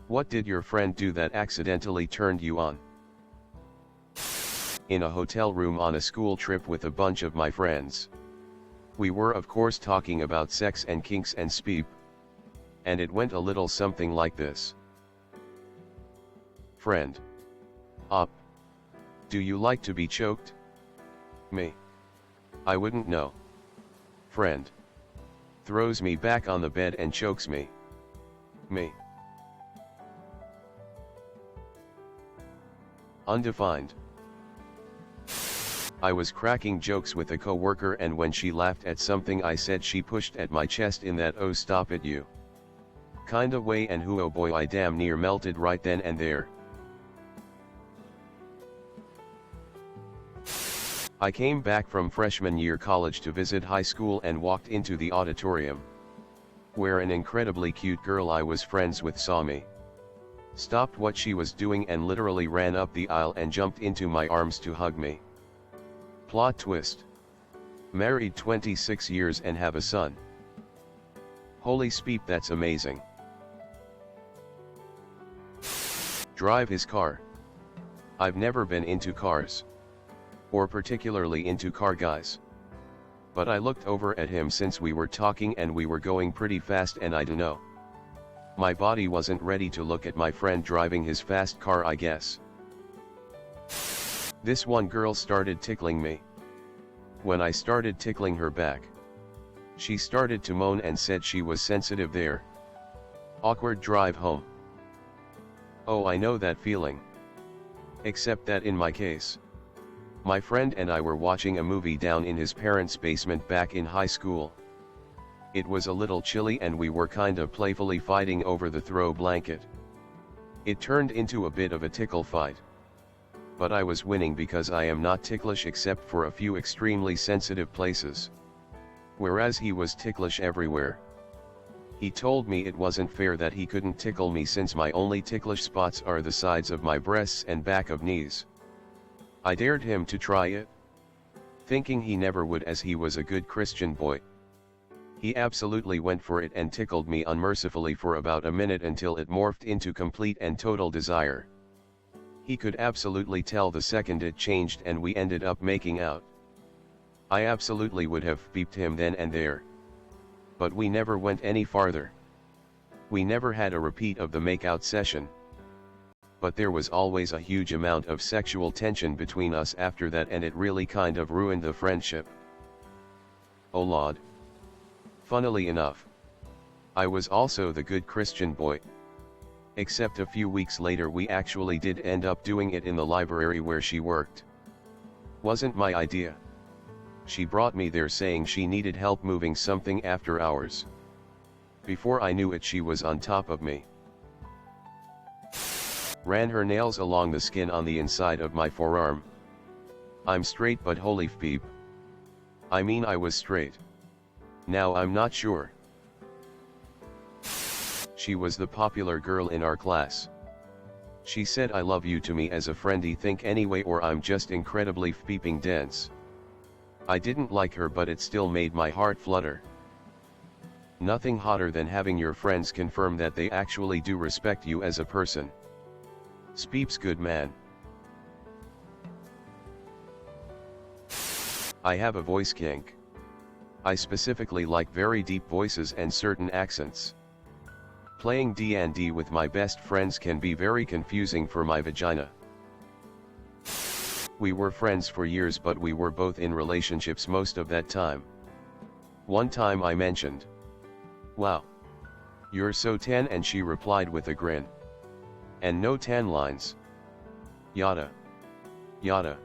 What did your friend do that accidentally turned you on? In a hotel room on a school trip with a bunch of my friends. We were of course talking about sex and kinks and speep. And it went a little something like this. Friend. Up. Do you like to be choked? Me. I wouldn't know. Friend. Throws me back on the bed and chokes me. Me. Undefined. I was cracking jokes with a coworker, and when she laughed at something I said, she pushed at my chest in that "oh stop it you" kinda way, and oh boy, I damn near melted right then and there. I came back from freshman year college to visit high school and walked into the auditorium, where an incredibly cute girl I was friends with saw me, stopped what she was doing and literally ran up the aisle and jumped into my arms to hug me. Plot twist. Married 26 years and have a son. Holy speep, that's amazing. Drive his car. I've never been into cars, or particularly into car guys. But I looked over at him since we were talking and we were going pretty fast, and I dunno, my body wasn't ready to look at my friend driving his fast car, I guess. This one girl started tickling me. When I started tickling her back, she started to moan and said she was sensitive there. Awkward drive home. Oh, I know that feeling. Except that in my case, my friend and I were watching a movie down in his parents' basement back in high school. It was a little chilly and we were kinda playfully fighting over the throw blanket. It turned into a bit of a tickle fight. But I was winning because I am not ticklish except for a few extremely sensitive places, whereas he was ticklish everywhere. He told me it wasn't fair that he couldn't tickle me since my only ticklish spots are the sides of my breasts and back of knees. I dared him to try it, thinking he never would as he was a good Christian boy. He absolutely went for it and tickled me unmercifully for about a minute until it morphed into complete and total desire. He could absolutely tell the second it changed and we ended up making out. I absolutely would have beeped him then and there. But we never went any farther. We never had a repeat of the makeout session. But there was always a huge amount of sexual tension between us after that, and it really kind of ruined the friendship. Oh Lord. Funnily enough, I was also the good Christian boy. Except a few weeks later we actually did end up doing it in the library where she worked. Wasn't my idea. She brought me there saying she needed help moving something after hours. Before I knew it, she was on top of me. Ran her nails along the skin on the inside of my forearm. I'm straight, but holy feep. I mean, I was straight. Now I'm not sure. She was the popular girl in our class. She said I love you to me as a friendly think anyway, or I'm just incredibly feeping dense. I didn't like her, but it still made my heart flutter. Nothing hotter than having your friends confirm that they actually do respect you as a person. Speeps good man. I have a voice kink. I specifically like very deep voices and certain accents. Playing D&D with my best friends can be very confusing for my vagina. We were friends for years, but we were both in relationships most of that time. One time I mentioned, "Wow, you're so tan," and she replied with a grin, "And no tan lines." Yada. Yada.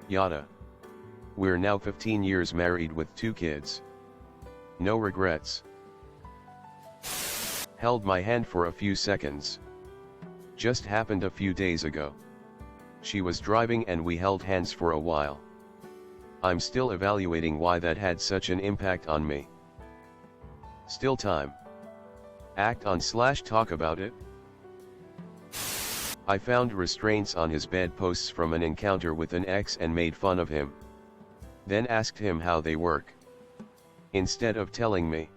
Yada. We're now 15 years married with 2 kids. No regrets. Held my hand for a few seconds. Just happened a few days ago. She was driving and we held hands for a while. I'm still evaluating why that had such an impact on me. Still time. Act on / talk about it. I found restraints on his bedposts from an encounter with an ex and made fun of him. Then asked him how they work. Instead of telling me,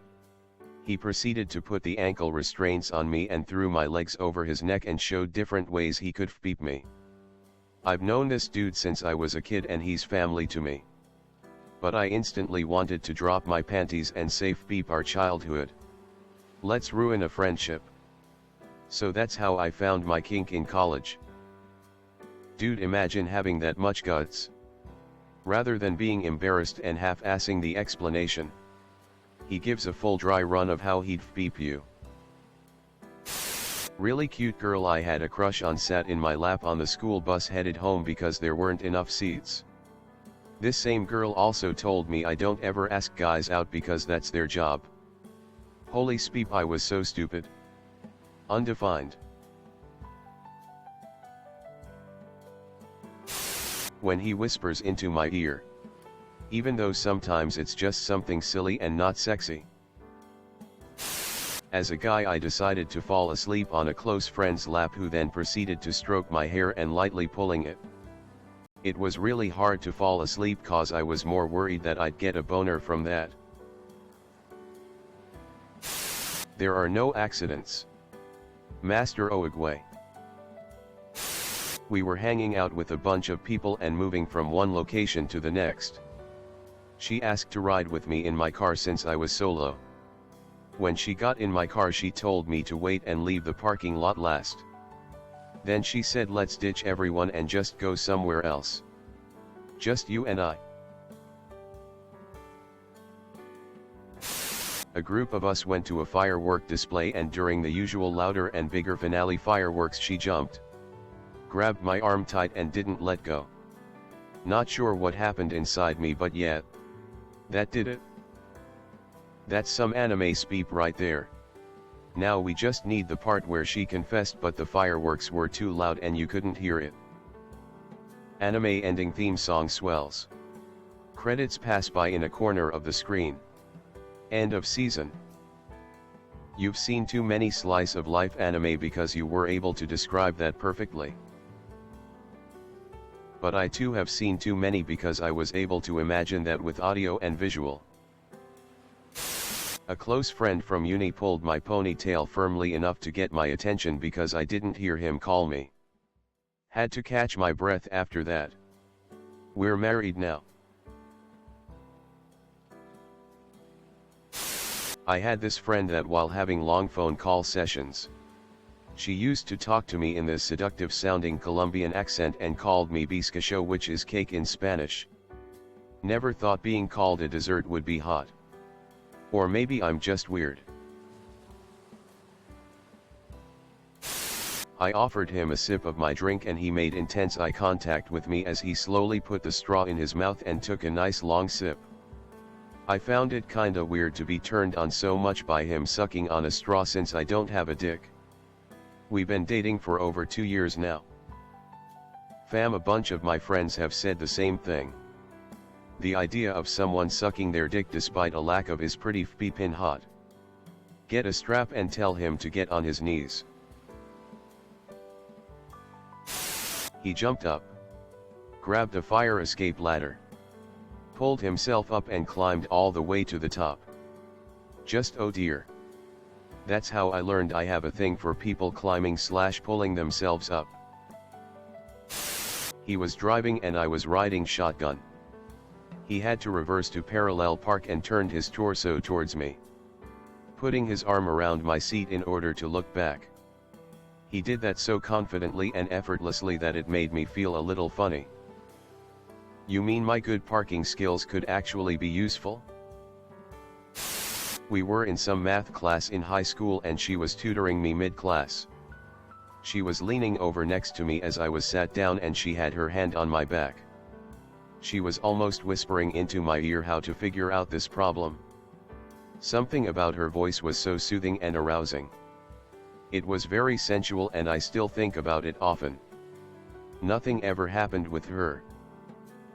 He proceeded to put the ankle restraints on me and threw my legs over his neck and showed different ways he could beep me. I've known this dude since I was a kid and he's family to me. But I instantly wanted to drop my panties and safe beep our childhood. Let's ruin a friendship. So that's how I found my kink in college. Dude, imagine having that much guts. Rather than being embarrassed and half-assing the explanation, he gives a full dry run of how he'd beep you. Really cute girl I had a crush on sat in my lap on the school bus headed home because there weren't enough seats. This same girl also told me I don't ever ask guys out because that's their job. Holy speep, I was so stupid. Undefined. When he whispers into my ear. Even though sometimes it's just something silly and not sexy. As a guy, I decided to fall asleep on a close friend's lap who then proceeded to stroke my hair and lightly pulling it. It was really hard to fall asleep cause I was more worried that I'd get a boner from that. There are no accidents. Master Oogway. We were hanging out with a bunch of people and moving from one location to the next. She asked to ride with me in my car since I was solo. When she got in my car, she told me to wait and leave the parking lot last. Then she said, let's ditch everyone and just go somewhere else. Just you and I. A group of us went to a firework display, and during the usual louder and bigger finale fireworks she jumped, grabbed my arm tight and didn't let go. Not sure what happened inside me, but yeah, that did it. That's some anime speep right there. Now we just need the part where she confessed but the fireworks were too loud and you couldn't hear it. Anime ending theme song swells. Credits pass by in a corner of the screen. End of season. You've seen too many slice of life anime because you were able to describe that perfectly. But I too have seen too many because I was able to imagine that with audio and visual. A close friend from uni pulled my ponytail firmly enough to get my attention because I didn't hear him call me. Had to catch my breath after that. We're married now. I had this friend that while having long phone call sessions, she used to talk to me in this seductive sounding Colombian accent and called me bizcocho, which is cake in Spanish. Never thought being called a dessert would be hot. Or maybe I'm just weird. I offered him a sip of my drink and he made intense eye contact with me as he slowly put the straw in his mouth and took a nice long sip. I found it kinda weird to be turned on so much by him sucking on a straw since I don't have a dick. We've been dating for over 2 years now. Fam, a bunch of my friends have said the same thing. The idea of someone sucking their dick despite a lack of is pretty flippin' hot. Get a strap and tell him to get on his knees. He jumped up, grabbed a fire escape ladder, pulled himself up and climbed all the way to the top. Just oh dear. That's how I learned I have a thing for people climbing/pulling themselves up. He was driving and I was riding shotgun. He had to reverse to parallel park and turned his torso towards me, putting his arm around my seat in order to look back. He did that so confidently and effortlessly that it made me feel a little funny. You mean my good parking skills could actually be useful? We were in some math class in high school and she was tutoring me mid-class. She was leaning over next to me as I was sat down and she had her hand on my back. She was almost whispering into my ear how to figure out this problem. Something about her voice was so soothing and arousing. It was very sensual and I still think about it often. Nothing ever happened with her.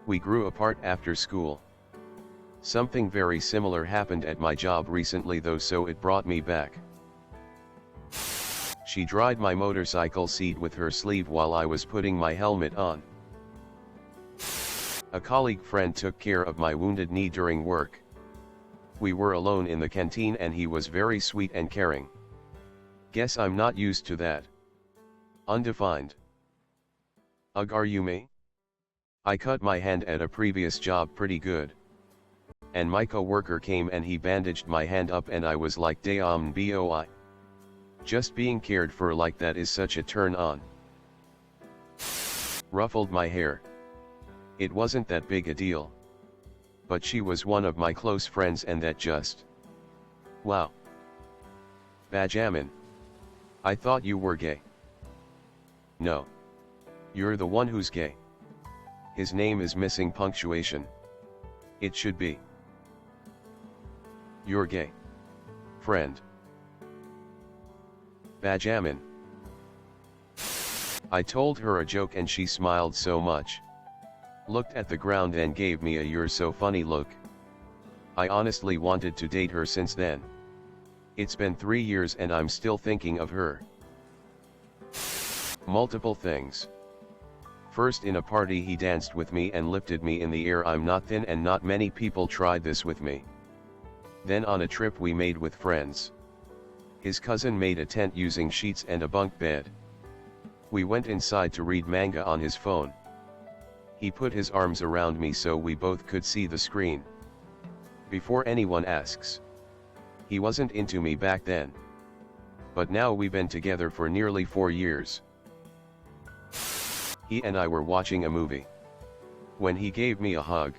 We grew apart after school. Something very similar happened at my job recently though, so it brought me back. She dried my motorcycle seat with her sleeve while I was putting my helmet on. A colleague friend took care of my wounded knee during work. We were alone in the canteen and he was very sweet and caring. Guess I'm not used to that. Undefined. Ugh, are you me? I cut my hand at a previous job pretty good. And my co-worker came and he bandaged my hand up and I was like, damn boy. Just being cared for like that is such a turn on. Ruffled my hair. It wasn't that big a deal. But she was one of my close friends and that just... wow. Bajamin. I thought you were gay. No. You're the one who's gay. His name is missing punctuation. It should be. You're gay. Friend. Bajamin. I told her a joke and she smiled so much. Looked at the ground and gave me a "you're so funny" look. I honestly wanted to date her since then. It's been 3 years and I'm still thinking of her. Multiple things. First, in a party he danced with me and lifted me in the air. I'm not thin and not many people tried this with me. Then on a trip we made with friends. His cousin made a tent using sheets and a bunk bed. We went inside to read manga on his phone. He put his arms around me so we both could see the screen. Before anyone asks. He wasn't into me back then. But now we've been together for nearly 4 years. He and I were watching a movie. When he gave me a hug.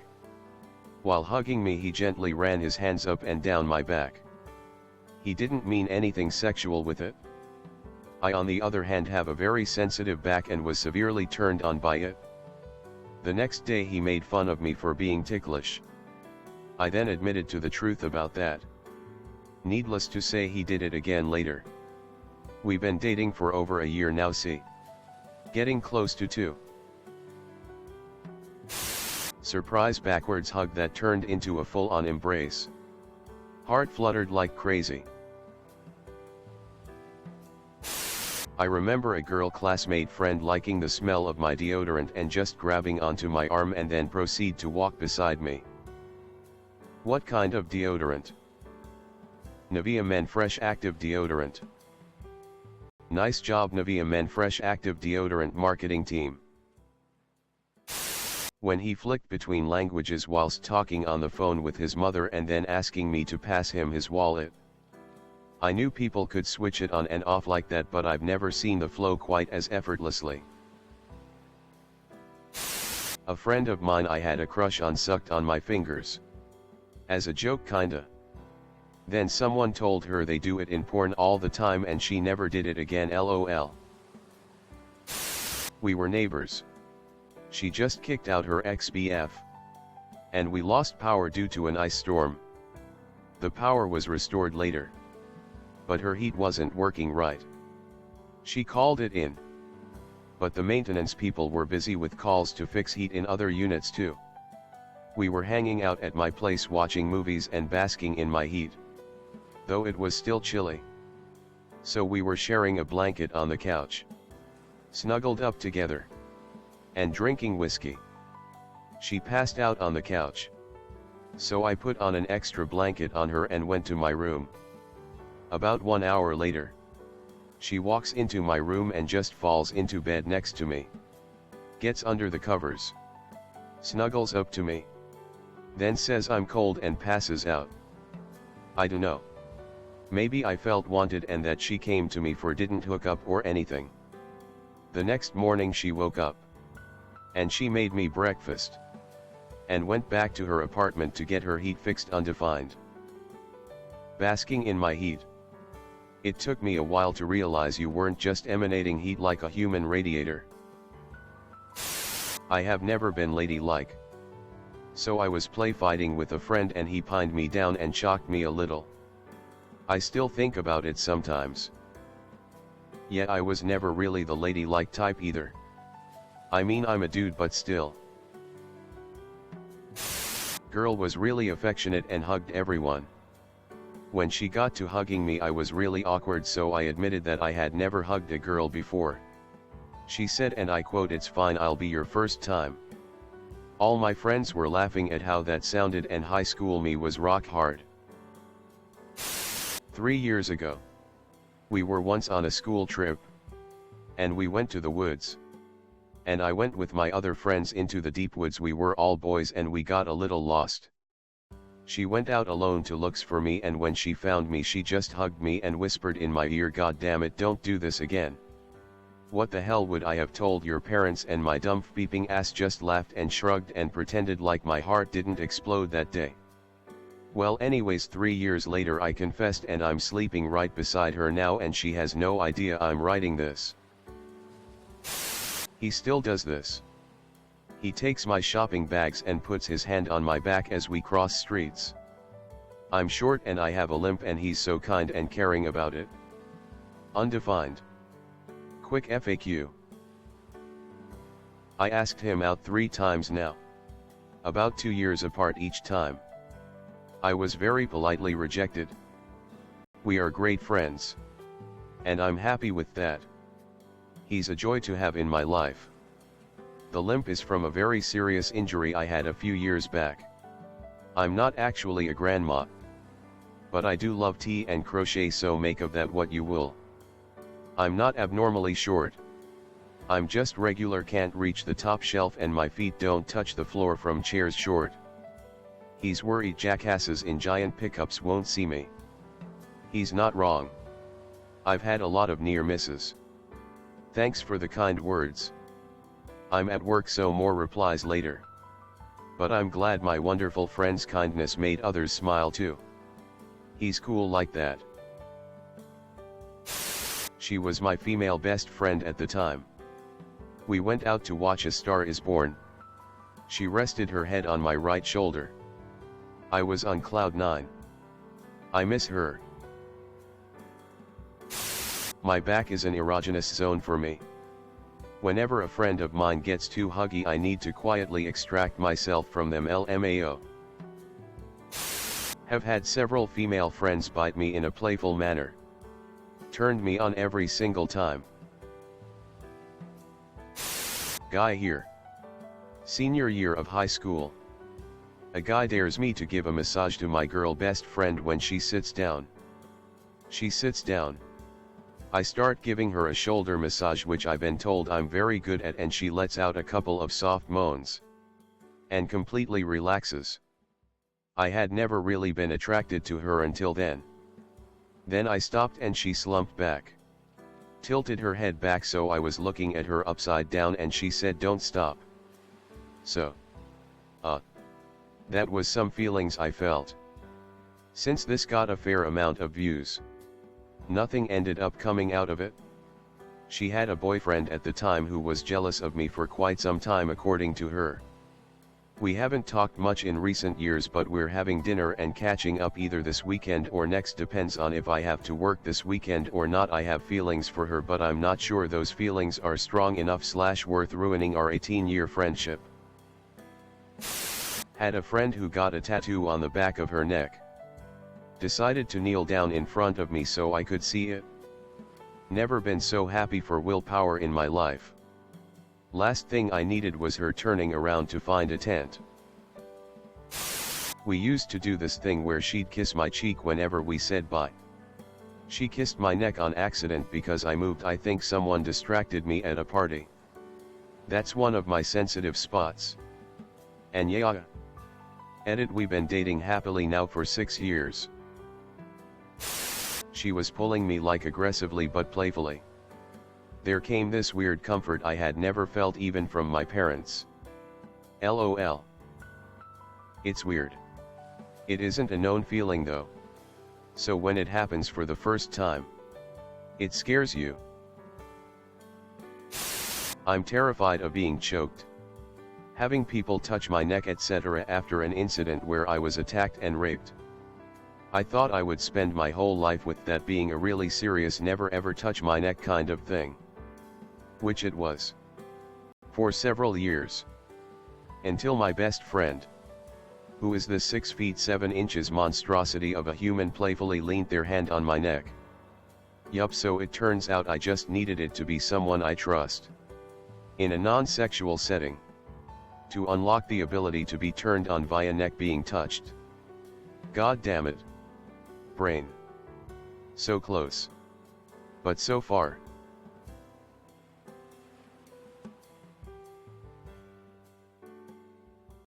While hugging me he gently ran his hands up and down my back. He didn't mean anything sexual with it. I on the other hand have a very sensitive back and was severely turned on by it. The next day he made fun of me for being ticklish. I then admitted to the truth about that. Needless to say he did it again later. We've been dating for over a year now, see. Getting close to 2. Surprise backwards hug that turned into a full-on embrace. Heart fluttered like crazy. I remember a girl classmate friend liking the smell of my deodorant and just grabbing onto my arm and then proceed to walk beside me. What kind of deodorant? Nivea Men Fresh Active Deodorant. Nice job Nivea Men Fresh Active Deodorant marketing team. When he flicked between languages whilst talking on the phone with his mother and then asking me to pass him his wallet. I knew people could switch it on and off like that, but I've never seen the flow quite as effortlessly. A friend of mine I had a crush on sucked on my fingers. As a joke kinda. Then someone told her they do it in porn all the time and she never did it again, lol. We were neighbors. She just kicked out her ex-BF. And we lost power due to an ice storm. The power was restored later. But her heat wasn't working right. She called it in. But the maintenance people were busy with calls to fix heat in other units too. We were hanging out at my place watching movies and basking in my heat. Though it was still chilly. So we were sharing a blanket on the couch. Snuggled up together. And drinking whiskey. She passed out on the couch. So I put on an extra blanket on her and went to my room. About 1 hour later. She walks into my room and just falls into bed next to me. Gets under the covers. Snuggles up to me. Then says I'm cold and passes out. I dunno. Maybe I felt wanted and that she came to me for didn't hook up or anything. The next morning she woke up. And she made me breakfast. And went back to her apartment to get her heat fixed undefined. Basking in my heat. It took me a while to realize you weren't just emanating heat like a human radiator. I have never been ladylike. So I was play fighting with a friend and he pinned me down and shocked me a little. I still think about it sometimes. Yet I was never really the ladylike type either. I mean I'm a dude but still. Girl was really affectionate and hugged everyone. When she got to hugging me I was really awkward, so I admitted that I had never hugged a girl before. She said, and I quote, "It's fine, I'll be your first time." All my friends were laughing at how that sounded and high school me was rock hard. 3 years ago. We were once on a school trip. And we went to the woods. And I went with my other friends into the deep woods. We were all boys and we got a little lost. She went out alone to look for me, and when she found me she just hugged me and whispered in my ear, "God damn it, don't do this again." What the hell would I have told your parents? And my dumb beeping ass just laughed and shrugged and pretended like my heart didn't explode that day. Well, anyways, 3 years later I confessed, and I'm sleeping right beside her now, and she has no idea I'm writing this. He still does this. He takes my shopping bags and puts his hand on my back as we cross streets. I'm short and I have a limp, and he's so kind and caring about it. Undefined. Quick FAQ. I asked him out 3 times now. About 2 years apart each time. I was very politely rejected. We are great friends. And I'm happy with that. He's a joy to have in my life. The limp is from a very serious injury I had a few years back. I'm not actually a grandma. But I do love tea and crochet, so make of that what you will. I'm not abnormally short. I'm just regular, can't reach the top shelf, and my feet don't touch the floor from chairs short. He's worried jackasses in giant pickups won't see me. He's not wrong. I've had a lot of near misses. Thanks for the kind words. I'm at work, so more replies later. But I'm glad my wonderful friend's kindness made others smile too. He's cool like that. She was my female best friend at the time. We went out to watch A Star Is Born. She rested her head on my right shoulder. I was on cloud 9. I miss her. My back is an erogenous zone for me. Whenever a friend of mine gets too huggy, I need to quietly extract myself from them. LMAO. Have had several female friends bite me in a playful manner. Turned me on every single time. Guy here. Senior year of high school. A guy dares me to give a massage to my girl best friend when she sits down. She sits down. I start giving her a shoulder massage, which I've been told I'm very good at, and she lets out a couple of soft moans. And completely relaxes. I had never really been attracted to her until then. Then I stopped and she slumped back. Tilted her head back so I was looking at her upside down, and she said, "Don't stop." So. That was some feelings I felt. Since this got a fair amount of views. Nothing ended up coming out of it. She had a boyfriend at the time who was jealous of me for quite some time, according to her. We haven't talked much in recent years, but we're having dinner and catching up either this weekend or next, depends on if I have to work this weekend or not. I have feelings for her, but I'm not sure those feelings are strong enough / worth ruining our 18-year friendship. Had a friend who got a tattoo on the back of her neck. Decided to kneel down in front of me so I could see it. Never been so happy for willpower in my life. Last thing I needed was her turning around to find a tent. We used to do this thing where she'd kiss my cheek whenever we said bye. She kissed my neck on accident because I moved. I think someone distracted me at a party. That's one of my sensitive spots. And yeah. Edit, we've been dating happily now for 6 years. She was pulling me like aggressively but playfully. There came this weird comfort I had never felt even from my parents. LOL. It's weird. It isn't a known feeling though. So when it happens for the first time, it scares you. I'm terrified of being choked. Having people touch my neck etc. after an incident where I was attacked and raped. I thought I would spend my whole life with that being a really serious never ever touch my neck kind of thing. Which it was. For several years. Until my best friend, who is the 6 feet 7 inches monstrosity of a human, playfully leaned their hand on my neck. Yup, so it turns out I just needed it to be someone I trust. In a non-sexual setting. To unlock the ability to be turned on via neck being touched. God damn it. Brain. So close. But so far.